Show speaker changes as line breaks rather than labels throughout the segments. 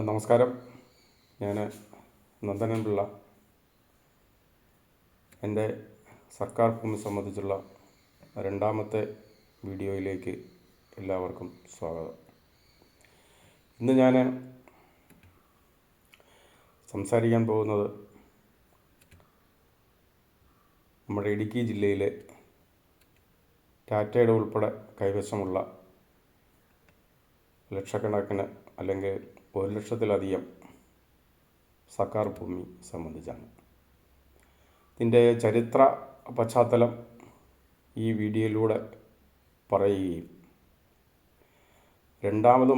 നമസ്കാരം. ഞാൻ നന്ദനൻ പിള്ള. എൻ്റെ സർക്കാർ ഭൂമി സംബന്ധിച്ചുള്ള രണ്ടാമത്തെ വീഡിയോയിലേക്ക് എല്ലാവർക്കും സ്വാഗതം. ഇന്ന് ഞാൻ സംസാരിക്കാൻ പോകുന്നത് നമ്മുടെ ഇടുക്കി ജില്ലയിലെ ടാറ്റയുടെ ഉൾപ്പെടെ കൈവശമുള്ള ലക്ഷക്കണക്കിന് അല്ലെങ്കിൽ 1 ലക്ഷത്തിലധികം സർക്കാർ ഭൂമി സംബന്ധിച്ചാണ്. ഇതിൻ്റെ ചരിത്ര പശ്ചാത്തലം ഈ വീഡിയോയിലൂടെ പറയുകയും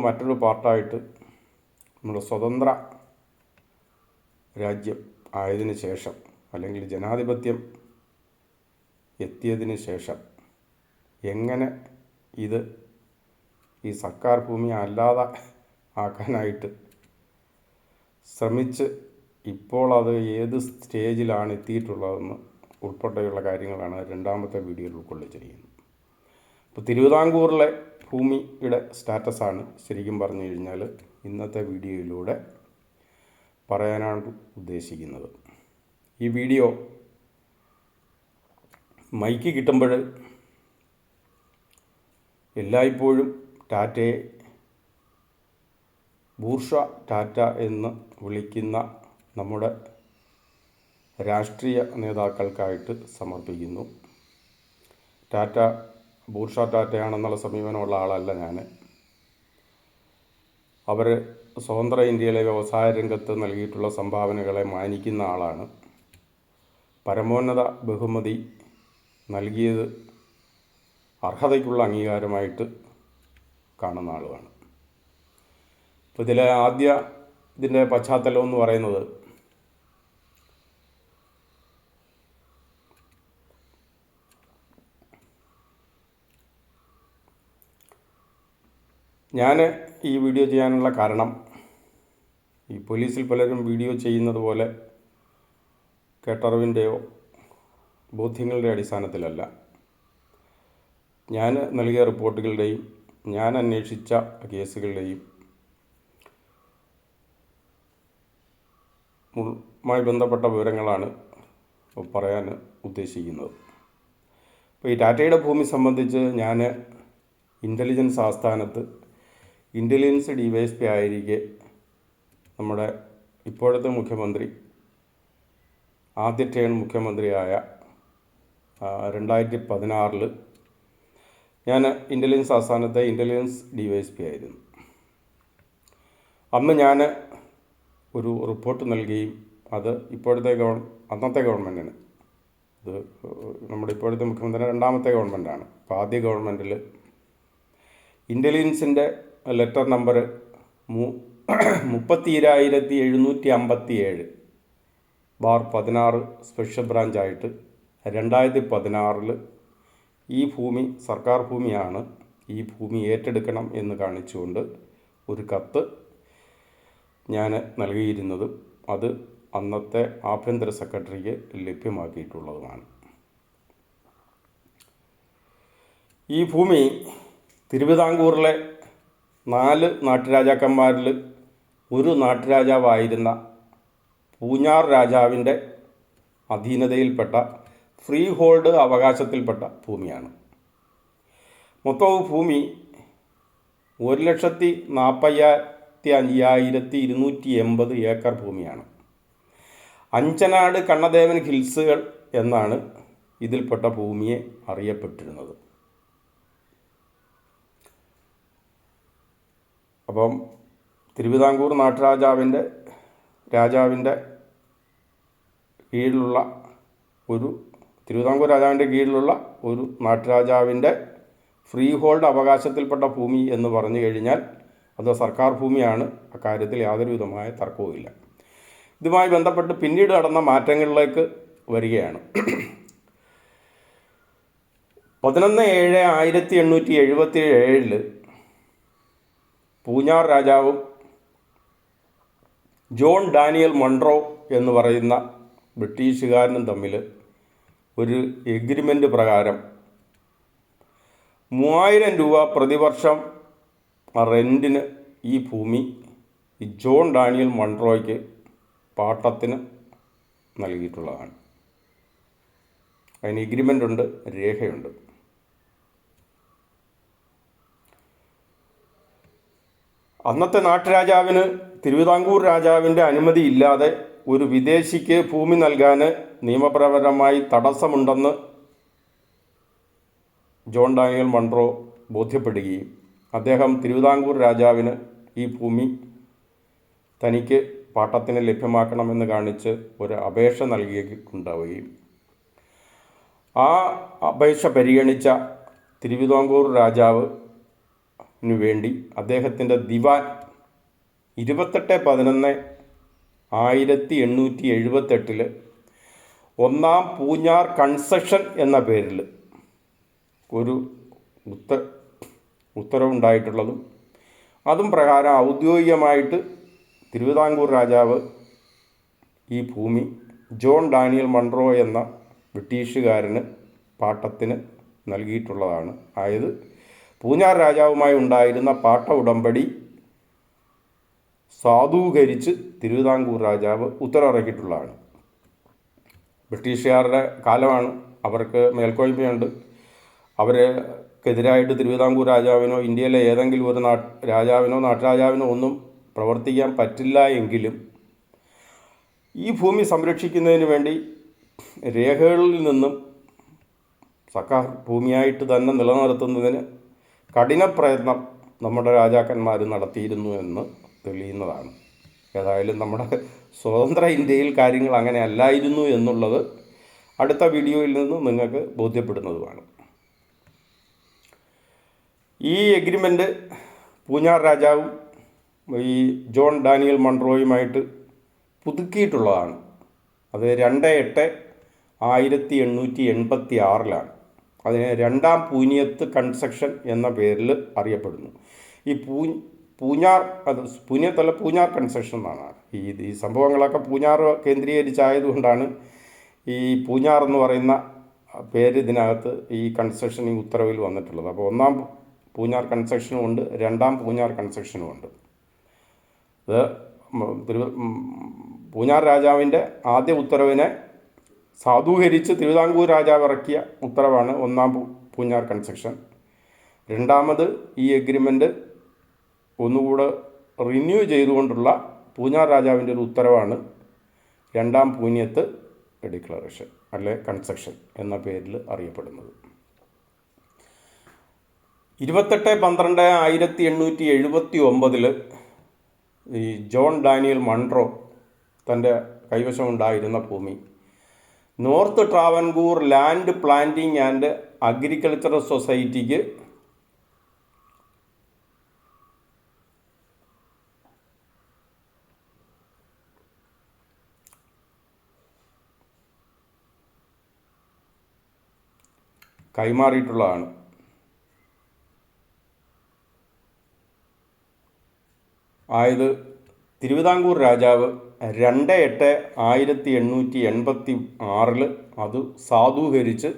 മറ്റൊരു പാർട്ടായിട്ട് നമ്മുടെ സ്വതന്ത്ര രാജ്യം ആയതിനു ശേഷം അല്ലെങ്കിൽ ജനാധിപത്യം എത്തിയതിന് ശേഷം എങ്ങനെ ഇത് ഈ സർക്കാർ ഭൂമി അല്ലാതെ ആക്കാനായിട്ട് ശ്രമിച്ച് ഇപ്പോൾ അത് ഏത് സ്റ്റേജിലാണ് എത്തിയിട്ടുള്ളതെന്ന് ഉൾപ്പെടെയുള്ള കാര്യങ്ങളാണ് രണ്ടാമത്തെ വീഡിയോയിൽ ഉൾക്കൊള്ളിച്ചിരിക്കുന്നത്. ഇപ്പോൾ തിരുവിതാംകൂറിലെ ഭൂമിയുടെ സ്റ്റാറ്റസാണ് ശരിക്കും പറഞ്ഞു കഴിഞ്ഞാൽ ഇന്നത്തെ വീഡിയോയിലൂടെ പറയാനാണ് ഉദ്ദേശിക്കുന്നത്. ഈ വീഡിയോ മൈക്ക് കിട്ടുമ്പോൾ എല്ലായ്പ്പോഴും ടാറ്റയെ ബൂർഷ ടാറ്റ എന്ന് വിളിക്കുന്ന നമ്മുടെ രാഷ്ട്രീയ നേതാക്കൾക്കായിട്ട് സമർപ്പിക്കുന്നു. ടാറ്റ ബൂർഷ ടാറ്റയാണെന്നുള്ള സമീപനമുള്ള ആളല്ല ഞാൻ. അവർ സ്വതന്ത്ര ഇന്ത്യയിലെ വ്യവസായ രംഗത്ത് നൽകിയിട്ടുള്ള സംഭാവനകളെ മാനിക്കുന്ന ആളാണ്. പരമോന്നത ബഹുമതി നൽകിയത് അർഹതയ്ക്കുള്ള അംഗീകാരമായിട്ട് കാണുന്ന ആളുമാണ്. അപ്പോൾ ഇതിൻ്റെ പശ്ചാത്തലം എന്ന് പറയുന്നത് ഞാൻ ഈ വീഡിയോ ചെയ്യാനുള്ള കാരണം ഈ പോലീസിൽ പലരും വീഡിയോ ചെയ്യുന്നത് പോലെ കേട്ടറിവിൻ്റെയോ ബോധ്യങ്ങളുടെ അടിസ്ഥാനത്തിലല്ല. ഞാൻ നൽകിയ റിപ്പോർട്ടുകളുടെയും ഞാൻ അന്വേഷിച്ച കേസുകളുടെയും മായി ബന്ധപ്പെട്ട വിവരങ്ങളാണ് പറയാൻ ഉദ്ദേശിക്കുന്നത്. അപ്പോൾ ഈ ടാറ്റയുടെ ഭൂമി സംബന്ധിച്ച് ഞാൻ ഇൻ്റലിജൻസ് ആസ്ഥാനത്ത് ഇൻ്റലിജൻസ് DYSP ആയിരിക്കെ നമ്മുടെ ഇപ്പോഴത്തെ മുഖ്യമന്ത്രി ആദ്യ ടേൺ മുഖ്യമന്ത്രിയായ 2016 ഞാൻ ഇൻ്റലിജൻസ് ആസ്ഥാനത്തെ ഇൻ്റലിജൻസ് DYSP ആയിരുന്നു. അന്ന് ഞാൻ ഒരു റിപ്പോർട്ട് നൽകുകയും അത് അന്നത്തെ ഗവൺമെൻറ്റിന്, ഇത് നമ്മുടെ ഇപ്പോഴത്തെ മുഖ്യമന്ത്രി രണ്ടാമത്തെ ഗവൺമെൻറ്റാണ്. അപ്പോൾ ആദ്യ ഗവൺമെൻറ്റിൽ ഇൻ്റലിജൻസിൻ്റെ ലെറ്റർ നമ്പർ 32,757/16 സ്പെഷ്യൽ ബ്രാഞ്ചായിട്ട് 2016 ഈ ഭൂമി സർക്കാർ ഭൂമിയാണ്, ഈ ഭൂമി ഏറ്റെടുക്കണം എന്ന് കാണിച്ചുകൊണ്ട് ഒരു കത്ത് ഞാൻ നൽകിയിരുന്നത് അത് അന്നത്തെ ആഭ്യന്തര സെക്രട്ടറിക്ക് ലഭ്യമാക്കിയിട്ടുള്ളതുമാണ്. ഈ ഭൂമി തിരുവിതാംകൂറിലെ 4 നാട്ടുരാജാക്കന്മാരിൽ ഒരു നാട്ടുരാജാവായിരുന്ന പൂഞ്ഞാർ രാജാവിൻ്റെ അധീനതയിൽപ്പെട്ട ഫ്രീ ഹോൾഡ് അവകാശത്തിൽപ്പെട്ട ഭൂമിയാണ്. മൊത്തം ഭൂമി 1,45,280 ഏക്കർ ഭൂമിയാണ്. അഞ്ചനാട് കണ്ണദേവൻ ഹിൽസുകൾ എന്നാണ് ഇതിൽപ്പെട്ട ഭൂമിയെ അറിയപ്പെട്ടിരുന്നത്. അപ്പം തിരുവിതാംകൂർ രാജാവിൻ്റെ കീഴിലുള്ള ഒരു നാട്ടുരാജാവിൻ്റെ ഫ്രീ ഹോൾഡ് അവകാശത്തിൽപ്പെട്ട ഭൂമി എന്ന് പറഞ്ഞു കഴിഞ്ഞാൽ അത് സർക്കാർ ഭൂമിയാണ്. അക്കാര്യത്തിൽ യാതൊരു വിധമായ തർക്കവുമില്ല. ഇതുമായി ബന്ധപ്പെട്ട് പിന്നീട് നടന്ന മാറ്റങ്ങളിലേക്ക് വരികയാണ്. 11/7/1877 പൂഞ്ഞാർ രാജാവും ജോൺ ഡാനിയൽ മൺട്രോ എന്ന് പറയുന്ന ബ്രിട്ടീഷുകാരനും തമ്മിൽ ഒരു എഗ്രിമെൻ്റ് പ്രകാരം 3000 രൂപ പ്രതിവർഷം റെൻറ്റിന് ഈ ഭൂമി ഈ ജോൺ ഡാനിയൽ മൺട്രോയ്ക്ക് പാട്ടത്തിന് നൽകിയിട്ടുള്ളതാണ്. അതിന് എഗ്രിമെൻ്റ് ഉണ്ട്, രേഖയുണ്ട്. അന്നത്തെ നാട്ടുരാജാവിന് തിരുവിതാംകൂർ രാജാവിൻ്റെ അനുമതി ഇല്ലാതെ ഒരു വിദേശിക്ക് ഭൂമി നൽകാൻ നിയമപരമായി തടസ്സമുണ്ടെന്ന് ജോൺ ഡാനിയൽ മൺട്രോ ബോധ്യപ്പെടുകയും അദ്ദേഹം തിരുവിതാംകൂർ രാജാവിന് ഈ ഭൂമി തനിക്ക് പാട്ടത്തിന് ലഭ്യമാക്കണമെന്ന് കാണിച്ച് ഒരു അപേക്ഷ നൽകിയിട്ടുണ്ടാവുകയും ആ അപേക്ഷ പരിഗണിച്ച തിരുവിതാംകൂർ രാജാവിന് വേണ്ടി അദ്ദേഹത്തിൻ്റെ ദിവാൻ 28/11/1878 ഒന്നാം പൂഞ്ഞാർ കൺസെഷൻ എന്ന പേരിൽ ഒരു ഉത്തരവുണ്ടായിട്ടുള്ളതും അതും പ്രകാരം ഔദ്യോഗികമായിട്ട് തിരുവിതാംകൂർ രാജാവ് ഈ ഭൂമി ജോൺ ഡാനിയൽ മൺട്രോ എന്ന ബ്രിട്ടീഷുകാരന് പാട്ടത്തിന് നൽകിയിട്ടുള്ളതാണ്. അതായത് പൂഞ്ഞാർ രാജാവുമായി ഉണ്ടായിരുന്ന പാട്ട ഉടമ്പടി സാധൂകരിച്ച് തിരുവിതാംകൂർ രാജാവ് ഉത്തരവിറക്കിയിട്ടുള്ളതാണ്. ബ്രിട്ടീഷുകാരുടെ കാലമാണ്, അവർക്ക് മേൽക്കോയ്മയുണ്ട്. അവർക്കെതിരായിട്ട് തിരുവിതാംകൂർ രാജാവിനോ ഇന്ത്യയിലെ ഏതെങ്കിലും ഒരു രാജാവിനോ നാട്ടുരാജാവിനോ ഒന്നും പ്രവർത്തിക്കാൻ പറ്റില്ല എങ്കിലും ഈ ഭൂമി സംരക്ഷിക്കുന്നതിന് വേണ്ടി രേഖകളിൽ നിന്നും സർക്കാർ ഭൂമിയായിട്ട് തന്നെ നിലനിർത്തുന്നതിന് കഠിന പ്രയത്നം നമ്മുടെ രാജാക്കന്മാർ നടത്തിയിരുന്നു എന്ന് തെളിയുന്നതാണ്. ഏതായാലും നമ്മുടെ സ്വതന്ത്ര ഇന്ത്യയിൽ കാര്യങ്ങൾ അങ്ങനെ അല്ലായിരുന്നു എന്നുള്ളത് അടുത്ത വീഡിയോയിൽ നിന്ന് നിങ്ങൾക്ക് ബോധ്യപ്പെടുന്നതുമാണ്. ഈ എഗ്രിമെൻ്റ് പൂഞ്ഞാർ രാജാവും ഈ ജോൺ ഡാനിയൽ മൺട്രോയുമായിട്ട് പുതുക്കിയിട്ടുള്ളതാണ്. അത് 2/8/1886 അതിനെ രണ്ടാം പൂഞ്ഞത്ത് കൺസെഷൻ എന്ന പേരിൽ അറിയപ്പെടുന്നു. ഈ പൂഞ്ഞാർ കൺസെഷൻ എന്നാണ്. ഈ സംഭവങ്ങളൊക്കെ പൂഞ്ഞാർ കേന്ദ്രീകരിച്ചായതുകൊണ്ടാണ് ഈ പൂഞ്ഞാർ എന്ന് പറയുന്ന പേര് ഇതിനകത്ത് ഈ കൺസെഷൻ ഈ ഉത്തരവിൽ വന്നിട്ടുള്ളത്. അപ്പോൾ ഒന്നാം പൂഞ്ഞാർ കൺസെഷനും ഉണ്ട്, രണ്ടാം പൂഞ്ഞാർ കൺസെഷനും ഉണ്ട്. അത് പൂഞ്ഞാർ രാജാവിൻ്റെ ആദ്യ ഉത്തരവിനെ സാധൂകരിച്ച് തിരുവിതാംകൂർ രാജാവ് ഇറക്കിയ ഉത്തരവാണ് ഒന്നാം പൂഞ്ഞാർ കൺസെഷൻ. രണ്ടാമത് ഈ എഗ്രിമെൻ്റ് ഒന്നുകൂടെ റിന്യൂ ചെയ്തുകൊണ്ടുള്ള പൂഞ്ഞാർ രാജാവിൻ്റെ ഒരു ഉത്തരവാണ് രണ്ടാം പൂഞ്ഞത്ത് ഡിക്ലറേഷൻ അല്ലെ കൺസെഷൻ എന്ന പേരിൽ അറിയപ്പെടുന്നത്. 28/12/1879 ഈ ജോൺ ഡാനിയൽ മൺട്രോ തൻ്റെ കൈവശമുണ്ടായിരുന്ന ഭൂമി North Travancore Land Planting and Agricultural സൊസൈറ്റിക്ക് കൈമാറിയിട്ടുള്ളതാണ്. ആയത് തിരുവിതാംകൂർ രാജാവ് 2/8/1886 അത് സാധൂകരിച്ച്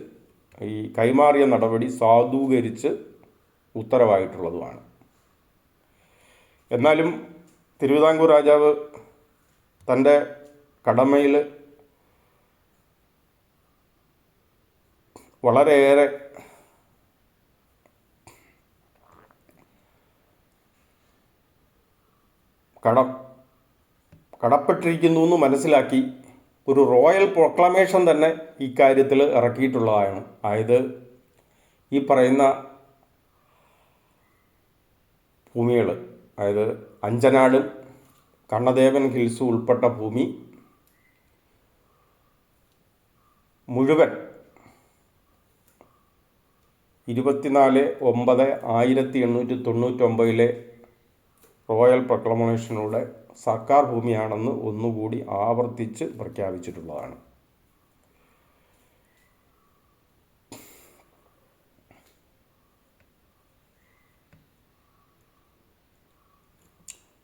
ഈ കൈമാറിയ നടപടി സാധൂകരിച്ച് ഉത്തരവായിട്ടുള്ളതുമാണ്. എന്നാലും തിരുവിതാംകൂർ രാജാവ് തൻ്റെ കടമയിൽ വളരെയേറെ കടപ്പെട്ടിരിക്കുന്നു എന്ന് മനസ്സിലാക്കി ഒരു റോയൽ പ്രൊക്ലമേഷൻ തന്നെ ഇക്കാര്യത്തിൽ ഇറക്കിയിട്ടുള്ളതാണ്. അതായത് ഈ പറയുന്ന ഭൂമികൾ, അതായത് അഞ്ചനാടും കണ്ണദേവൻ ഹിൽസും ഉൾപ്പെട്ട ഭൂമി മുഴുവൻ 24/9/1899 റോയൽ പ്രൊക്ലമേഷനിലൂടെ സർക്കാർ ഭൂമിയാണെന്ന് ഒന്നുകൂടി ആവർത്തിച്ച് പ്രഖ്യാപിച്ചിട്ടുള്ളതാണ്.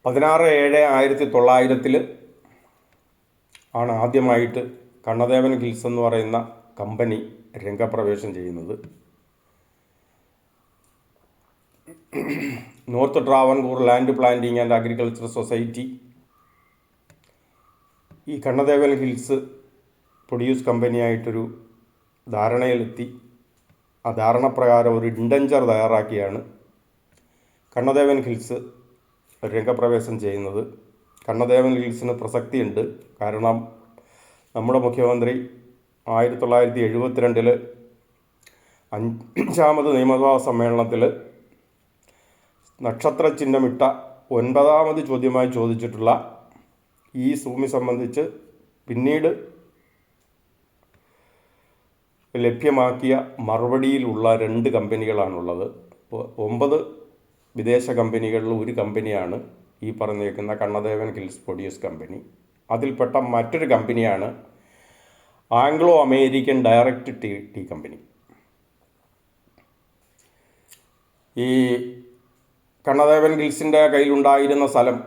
പതിനാറ് 7/1900 ആണ് ആദ്യമായിട്ട് കണ്ണദേവൻ ഹിൽസ് എന്ന് പറയുന്ന കമ്പനി രംഗപ്രവേശം ചെയ്യുന്നത്. North Travancore Land Planting and agriculture society ഈ കണ്ണദേവൻ ഹിൽസ് പ്രൊഡ്യൂസ് കമ്പനിയായിട്ടൊരു ധാരണയിലെത്തി. ആ ധാരണപ്രകാരം ഒരു ഇൻഡഞ്ചർ തയ്യാറാക്കിയാണ് കണ്ണദേവൻ ഹിൽസ് രംഗപ്രവേശം ചെയ്യുന്നത്. കണ്ണദേവൻ ഹിൽസിന് പ്രസക്തിയുണ്ട്. കാരണം നമ്മുടെ മുഖ്യമന്ത്രി 1972 5ാമത് നിയമസഭാ സമ്മേളനത്തിൽ നക്ഷത്ര ചിഹ്നമിട്ട 9ാമത് ചോദ്യമായി ചോദിച്ചിട്ടുള്ള ഈ ഭൂമി സംബന്ധിച്ച് പിന്നീട് ലഭ്യമാക്കിയ മറുപടിയിലുള്ള 2 കമ്പനികളാണുള്ളത്. 9 വിദേശ കമ്പനികളിൽ ഒരു കമ്പനിയാണ് ഈ പറഞ്ഞിരിക്കുന്ന കണ്ണദേവൻ ഹിൽസ് പ്രൊഡ്യൂസ് കമ്പനി. അതിൽപ്പെട്ട മറ്റൊരു കമ്പനിയാണ് Anglo American direct tea company. ഈ കണ്ണദേവൻ ഹിൽസിൻ്റെ കയ്യിലുണ്ടായിരുന്ന സ്ഥലം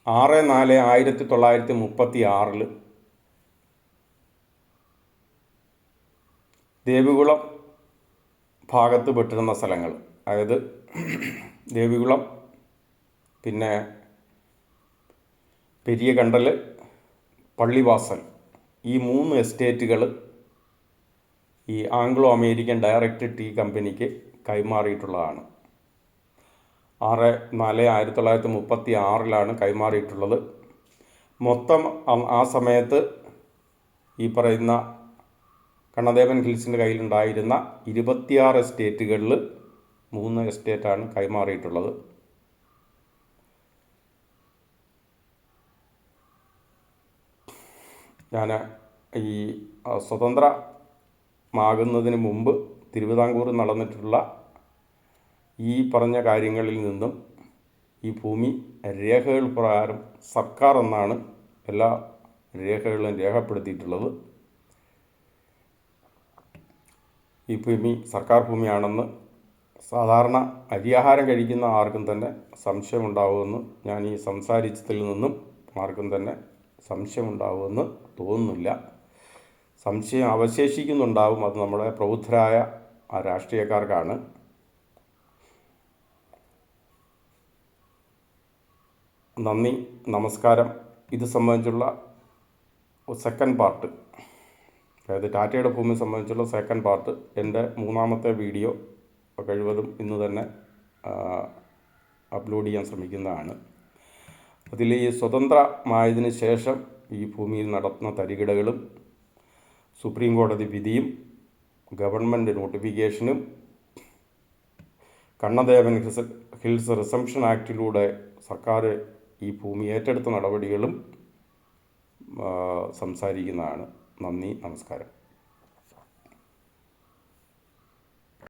6/4/1936 ദേവികുളം ഭാഗത്ത് പെട്ടിരുന്ന സ്ഥലങ്ങൾ, അതായത് ദേവികുളം, പിന്നെ പെരിയ കണ്ടൽ, പള്ളിവാസൽ, ഈ 3 എസ്റ്റേറ്റുകൾ ഈ ആംഗ്ലോ അമേരിക്കൻ ഡയറക്റ്റ് ടീ കമ്പനിക്ക് കൈമാറിയിട്ടുള്ളതാണ്. 6/4/1936 കൈമാറിയിട്ടുള്ളത്. മൊത്തം ആ സമയത്ത് ഈ പറയുന്ന കണ്ണദേവൻ ഹിൽസിൻ്റെ കയ്യിലുണ്ടായിരുന്ന 26 എസ്റ്റേറ്റുകളിൽ 3 എസ്റ്റേറ്റാണ് കൈമാറിയിട്ടുള്ളത്. ഞാൻ ഈ സ്വതന്ത്രമാകുന്നതിന് മുമ്പ് തിരുവിതാംകൂർ നടന്നിട്ടുള്ള ഈ പറഞ്ഞ കാര്യങ്ങളിൽ നിന്നും ഈ ഭൂമി രേഖകൾ പ്രകാരം സർക്കാർ എന്നാണ് എല്ലാ രേഖകളും രേഖപ്പെടുത്തിയിട്ടുള്ളത്. ഈ ഭൂമി സർക്കാർ ഭൂമിയാണെന്ന് സാധാരണ അരിയാഹാരം കഴിക്കുന്ന ആർക്കും തന്നെ സംശയമുണ്ടാവുമെന്ന് ഞാൻ ഈ സംസാരിച്ചതിൽ നിന്നും ആർക്കും തന്നെ സംശയമുണ്ടാവുമെന്ന് തോന്നുന്നില്ല. സംശയം അവശേഷിക്കുന്നുണ്ടാവും. അത് നമ്മുടെ പ്രബുദ്ധരായ ആ രാഷ്ട്രീയക്കാർക്കാണ്. നന്ദി, നമസ്കാരം. ഇത് സംബന്ധിച്ചുള്ള സെക്കൻഡ് പാർട്ട്, അതായത് ടാറ്റയുടെ ഭൂമി സംബന്ധിച്ചുള്ള സെക്കൻഡ് പാർട്ട് എൻ്റെ 3ാമത്തെ വീഡിയോ കഴിവതും ഇന്ന് തന്നെ അപ്ലോഡ് ചെയ്യാൻ ശ്രമിക്കുന്നതാണ്. അതിൽ ഈ സ്വതന്ത്രമായതിനു ശേഷം ഈ ഭൂമിയിൽ നടത്തുന്ന തരികിടകളും സുപ്രീം കോടതി വിധിയും ഗവൺമെൻറ് നോട്ടിഫിക്കേഷനും കണ്ണദേവൻ ഹിൽസ് റിസംപ്ഷൻ ആക്ടിലൂടെ സർക്കാർ ഈ ഭൂമി ഏറ്റെടുത്ത നടപടികളും സംസാരിക്കുന്നതാണ്. നന്ദി, നമസ്കാരം.